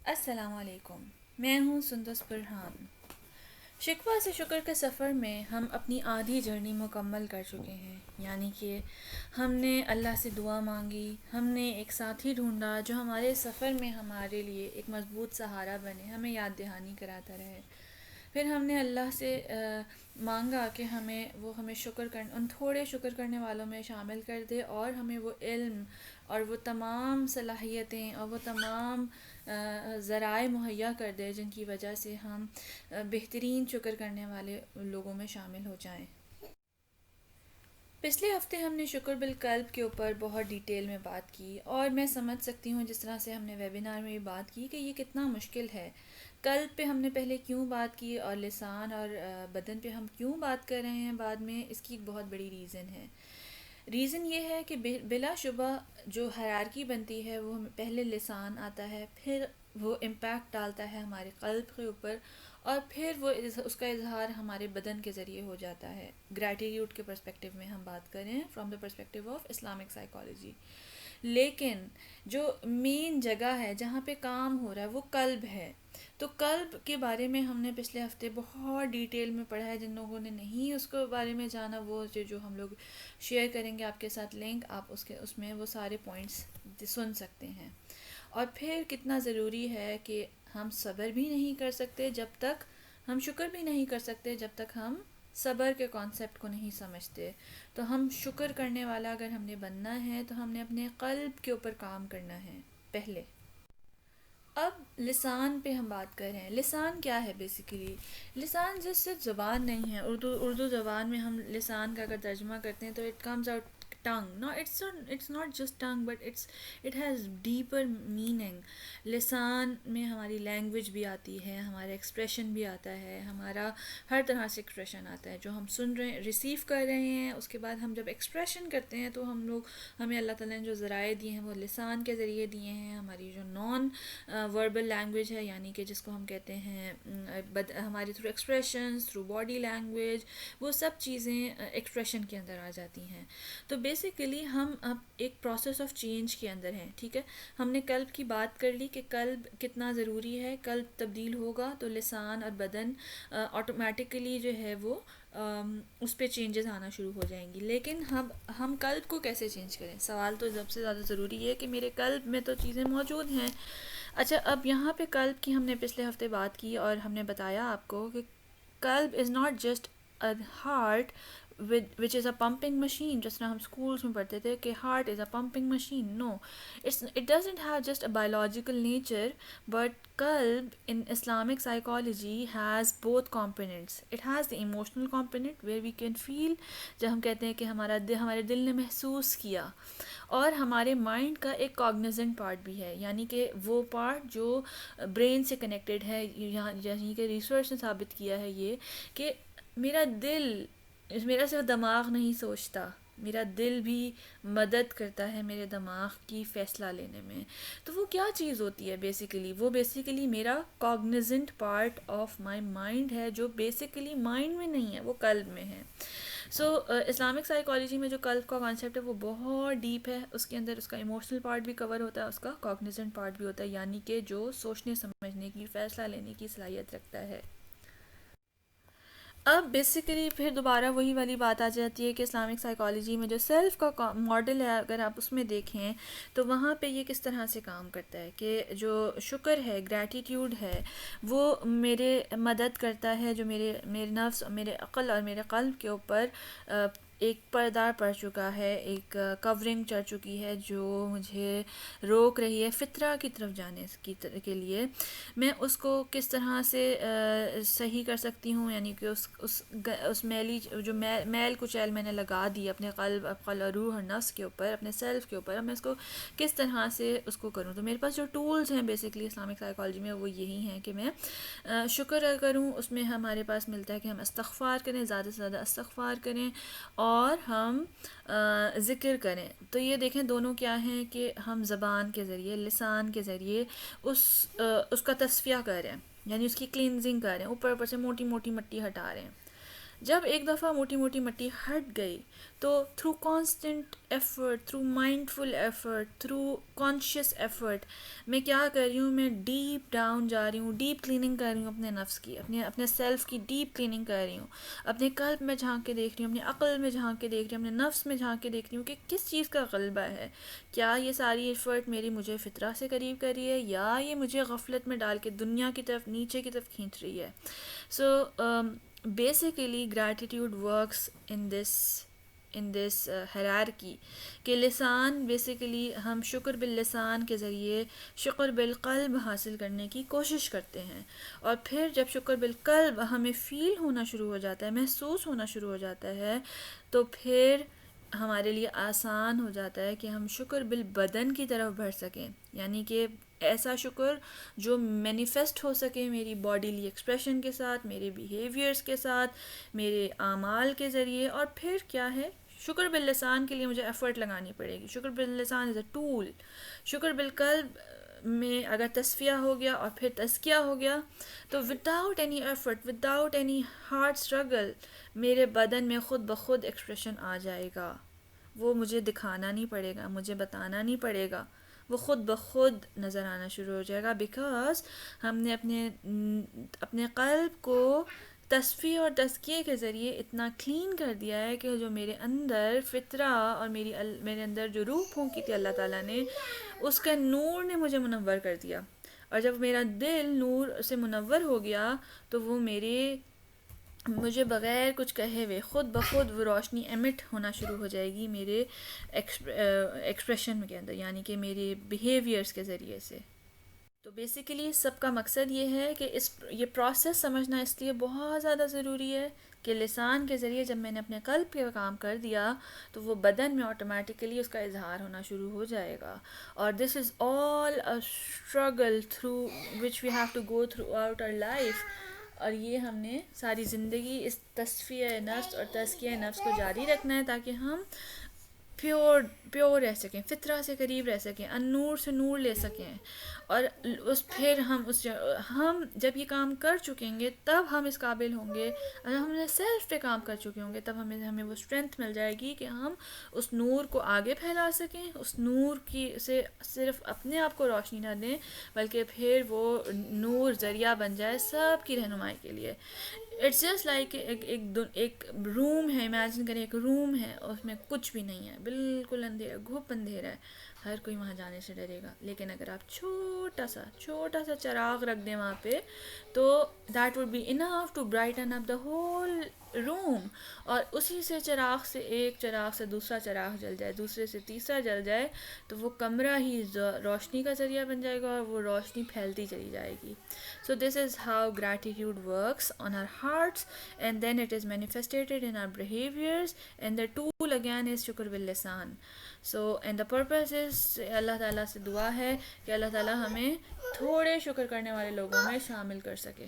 السلام علیکم، میں ہوں سندس پرہان۔ شکوہ سے شکر کے سفر میں ہم اپنی آدھی جرنی مکمل کر چکے ہیں، یعنی کہ ہم نے اللہ سے دعا مانگی، ہم نے ایک ساتھی ڈھونڈا جو ہمارے سفر میں ہمارے لیے ایک مضبوط سہارا بنے، ہمیں یاد دہانی کراتا رہے۔ پھر ہم نے اللہ سے مانگا کہ ہمیں شکر ان تھوڑے شکر کرنے والوں میں شامل کر دے، اور ہمیں وہ علم اور وہ تمام صلاحیتیں اور وہ تمام ذرائع مہیا کر دے جن کی وجہ سے ہم بہترین شکر کرنے والے لوگوں میں شامل ہو جائیں۔ پچھلے ہفتے ہم نے شکر بالقلب کے اوپر بہت ڈیٹیل میں بات کی، اور میں سمجھ سکتی ہوں جس طرح سے ہم نے ویبینار میں بھی بات کی کہ یہ کتنا مشکل ہے۔ قلب پہ ہم نے پہلے کیوں بات کی اور لسان اور بدن پہ ہم کیوں بات کر رہے ہیں بعد میں، اس کی ایک بہت بڑی ریزن ہے۔ ریزن یہ ہے کہ بلا شبہ جو ہیرارکی بنتی ہے وہ پہلے لسان آتا ہے، پھر وہ امپیکٹ ڈالتا ہے ہمارے قلب کے اوپر، اور پھر وہ اس کا اظہار ہمارے بدن کے ذریعے ہو جاتا ہے۔ گریٹیٹیوڈ کے پرسپیکٹیو میں ہم بات کریں، from the perspective of Islamic psychology. لیکن جو مین جگہ ہے جہاں پہ کام ہو رہا ہے وہ قلب ہے۔ تو قلب کے بارے میں ہم نے پچھلے ہفتے بہت ڈیٹیل میں پڑھا ہے۔ جن لوگوں نے نہیں اس کو بارے میں جانا، وہ جو ہم لوگ شیئر کریں گے آپ کے ساتھ لنک، آپ اس میں وہ سارے پوائنٹس سن سکتے ہیں۔ اور پھر کتنا ضروری ہے کہ ہم صبر بھی نہیں کر سکتے جب تک، ہم شکر بھی نہیں کر سکتے جب تک ہم صبر کے کانسیپٹ کو نہیں سمجھتے۔ تو ہم شکر کرنے والا اگر ہم نے بننا ہے تو ہم نے اپنے قلب کے اوپر کام کرنا ہے پہلے۔ اب لسان پہ ہم بات کر رہے ہیں۔ لسان کیا ہے بیسیکلی؟ لسان صرف زبان نہیں ہے۔ اردو زبان میں ہم لسان کا اگر ترجمہ کرتے ہیں تو it comes out thing, no it's not just thing but it has deeper meaning. لسان میں ہماری لینگویج بھی آتی ہے، ہمارا ایکسپریشن بھی آتا ہے، ہمارا ہر طرح سے ایکسپریشن آتا ہے جو ہم سن رہے ہیں، ریسیو کر رہے ہیں۔ اس کے بعد ہم جب ایکسپریشن کرتے ہیں تو ہمیں اللہ تعالیٰ نے جو ذرائع دیے ہیں وہ لسان کے ذریعے دیے ہیں۔ ہماری جو نان وربل لینگویج ہے، یعنی کہ جس کو ہم کہتے ہیں ہمارے through expressions, through body language, وہ سب چیزیں ایکسپریشن کے اندر آ جاتی ہیں۔ تو بیسیکلی ہم اب ایک پروسیس آف چینج کے اندر ہیں، ٹھیک ہے۔ ہم نے قلب کی بات کر لی کہ قلب کتنا ضروری ہے، قلب تبدیل ہوگا تو لسان اور بدن آٹومیٹکلی جو ہے وہ اس پہ چینجز آنا شروع ہو جائیں گی۔ لیکن ہم قلب کو کیسے چینج کریں؟ سوال تو سب سے زیادہ ضروری ہے کہ میرے قلب میں تو چیزیں موجود ہیں۔ اچھا، اب یہاں پہ قلب کی ہم نے پچھلے ہفتے بات کی اور ہم نے بتایا آپ کو کہ قلب is not just a heart which is a pumping machine, جس طرح ہم اسکولس میں پڑھتے تھے کہ heart is a pumping machine. No, it doesn't have just a biological nature, but قلب in Islamic psychology has both components. It has the emotional component where we can feel, جب ہم کہتے ہیں کہ ہمارے دل نے محسوس کیا، اور ہمارے مائنڈ کا ایک کاگنیزنٹ پارٹ بھی ہے، یعنی کہ وہ پارٹ جو برین سے کنیکٹڈ ہے۔ یعنی کہ ریسرچ نے ثابت کیا ہے یہ کہ میرا صرف دماغ نہیں سوچتا، میرا دل بھی مدد کرتا ہے میرے دماغ کی فیصلہ لینے میں۔ تو وہ کیا چیز ہوتی ہے بیسیکلی؟ وہ بیسیکلی میرا کاگنیزنٹ پارٹ آف مائی مائنڈ ہے، جو بیسیکلی مائنڈ میں نہیں ہے، وہ قلب میں ہے۔ اسلامک سائیکالوجی میں جو قلب کا کانسیپٹ ہے وہ بہت ڈیپ ہے۔ اس کے اندر اس کا ایموشنل پارٹ بھی کور ہوتا ہے، اس کا کاگنیزنٹ پارٹ بھی ہوتا ہے، یعنی کہ جو سوچنے سمجھنے کی، فیصلہ لینے کی صلاحیت رکھتا ہے۔ اب بیسیکلی پھر دوبارہ وہی والی بات آ جاتی ہے کہ اسلامک سائیکالوجی میں جو سیلف کا ماڈل ہے، اگر آپ اس میں دیکھیں تو وہاں پہ یہ کس طرح سے کام کرتا ہے کہ جو شکر ہے، گریٹیٹیوڈ ہے، وہ میرے مدد کرتا ہے، جو میرے نفس، میرے عقل اور میرے قلب کے اوپر ایک پردہ پڑ چکا ہے، ایک کورنگ چڑھ چکی ہے جو مجھے روک رہی ہے فطرہ کی طرف جانے کے لیے۔ میں اس کو کس طرح سے صحیح کر سکتی ہوں، یعنی کہ اس میلی جو میل کچیل میں نے لگا دی اپنے قلب، عقل اور روح اور نفس کے اوپر، اپنے سیلف کے اوپر، میں اس کو کس طرح سے اس کو کروں۔ تو میرے پاس جو ٹولز ہیں بیسیکلی اسلامک سائیکالوجی میں وہ یہی ہیں کہ میں شکر کروں۔ اس میں ہمارے پاس ملتا ہے کہ ہم استغفار کریں، زیادہ سے زیادہ استغفار کریں، اور ہم ذکر کریں۔ تو یہ دیکھیں دونوں کیا ہیں کہ ہم زبان کے ذریعے، لسان کے ذریعے اس کا تصفیہ کر رہے ہیں، یعنی اس کی کلینزنگ کر رہے ہیں، اوپر سے موٹی موٹی مٹی ہٹا رہے ہیں۔ جب ایک دفعہ موٹی موٹی مٹی ہٹ گئی تو through constant effort, through mindful effort, through conscious effort میں کیا کر رہی ہوں، میں ڈیپ ڈاؤن جا رہی ہوں، ڈیپ کلیننگ کر رہی ہوں اپنے نفس کی، اپنے سیلف کی ڈیپ کلیننگ کر رہی ہوں، اپنے قلب میں جھانک کے دیکھ رہی ہوں، اپنے عقل میں جھانک کے دیکھ رہی ہوں، اپنے نفس میں جھانک کے دیکھ رہی ہوں کہ کس چیز کا غلبہ ہے، کیا یہ ساری ایفرٹ میری مجھے فطرہ سے قریب کر رہی ہے یا یہ مجھے غفلت میں ڈال کے دنیا کی طرف، نیچے کی طرف کھینچ رہی ہے. So basically gratitude works in this hierarchy کہ لسان بیسیکلی ہم شکر باللسان کے ذریعے شکر بالقلب حاصل کرنے کی کوشش کرتے ہیں، اور پھر جب شکر بالقلب ہمیں فیل ہونا شروع ہو جاتا ہے، محسوس ہونا شروع ہو جاتا ہے، تو پھر ہمارے لیے آسان ہو جاتا ہے کہ ہم شکر بالبدن کی طرف بڑھ سکیں، یعنی کہ ایسا شکر جو مینیفیسٹ ہو سکے میری باڈیلی ایکسپریشن کے ساتھ، میرے بیہیویئرس کے ساتھ، میرے اعمال کے ذریعے. اور پھر کیا ہے، شکر باللسان کے لیے مجھے ایفرٹ لگانی پڑے گی. شکر باللسان از اے ٹول. شکر بالقلب میں اگر تصفیہ ہو گیا اور پھر تزکیہ ہو گیا تو without any effort, without any hard struggle میرے بدن میں خود بخود ایکسپریشن آ جائے گا. وہ مجھے دکھانا نہیں پڑے گا، مجھے بتانا نہیں پڑے گا، وہ خود بخود نظر آنا شروع ہو جائے گا، بیکاز ہم نے اپنے قلب کو تصفیہ اور تزکیے کے ذریعے اتنا کلین کر دیا ہے کہ جو میرے اندر فطرہ اور میرے اندر جو روح پھونکی تھی اللہ تعالیٰ نے، اس کا نور نے مجھے منور کر دیا. اور جب میرا دل نور سے منور ہو گیا تو وہ مجھے بغیر کچھ کہے ہوئے خود بخود وہ روشنی ایمٹ ہونا شروع ہو جائے گی میرے ایکسپریشن کے اندر، یعنی کہ میرے بیہیویئرس کے ذریعے سے. تو بیسیکلی سب کا مقصد یہ ہے کہ یہ پروسیس سمجھنا اس لیے بہت زیادہ ضروری ہے کہ لسان کے ذریعے جب میں نے اپنے قلب پہ کام کر دیا تو وہ بدن میں آٹومیٹیکلی اس کا اظہار ہونا شروع ہو جائے گا. اور this is all a struggle through which we have to go throughout our life. اور یہ ہم نے ساری زندگی اس تصفیہ نفس اور تزکیہ نفس کو جاری رکھنا ہے تاکہ ہم پیور رہ سکیں، فطرہ سے قریب رہ سکیں، النور سے نور لے سکیں. اور پھر ہم جب یہ کام کر چکیں گے تب ہم اس قابل ہوں گے، اگر ہم نے سیلف پہ کام کر چکے ہوں گے تب ہمیں وہ اسٹرینتھ مل جائے گی کہ ہم اس نور کو آگے پھیلا سکیں، اس نور کی سے صرف اپنے آپ کو روشنی نہ دیں بلکہ پھر وہ نور ذریعہ بن جائے سب کی رہنمائی کے لیے. اٹس جسٹ لائک ایک روم ہے، امیجن کریں ایک روم ہے اور اس میں کچھ بھی نہیں ہے، بالکل اندھیرا، گھپ اندھیرا ہے، ہر کوئی وہاں جانے سے ڈرے گا. لیکن اگر آپ چھوٹا سا چراغ رکھ دیں وہاں پہ تو that would be enough to brighten up the whole room. اور اسی سے ایک چراغ سے دوسرا چراغ جل جائے، دوسرے سے تیسرا جل جائے تو وہ کمرہ ہی روشنی کا ذریعہ بن جائے گا اور وہ روشنی پھیلتی چلی جائے گی. So this is how gratitude works on our hearts, and then it is manifested in our behaviors, and the tool again is shukr bil lisan. So and the purpose is اللہ تعالیٰ سے دعا ہے کہ اللہ تعالیٰ ہمیں تھوڑے شکر کرنے والے لوگوں میں شامل کر سکے.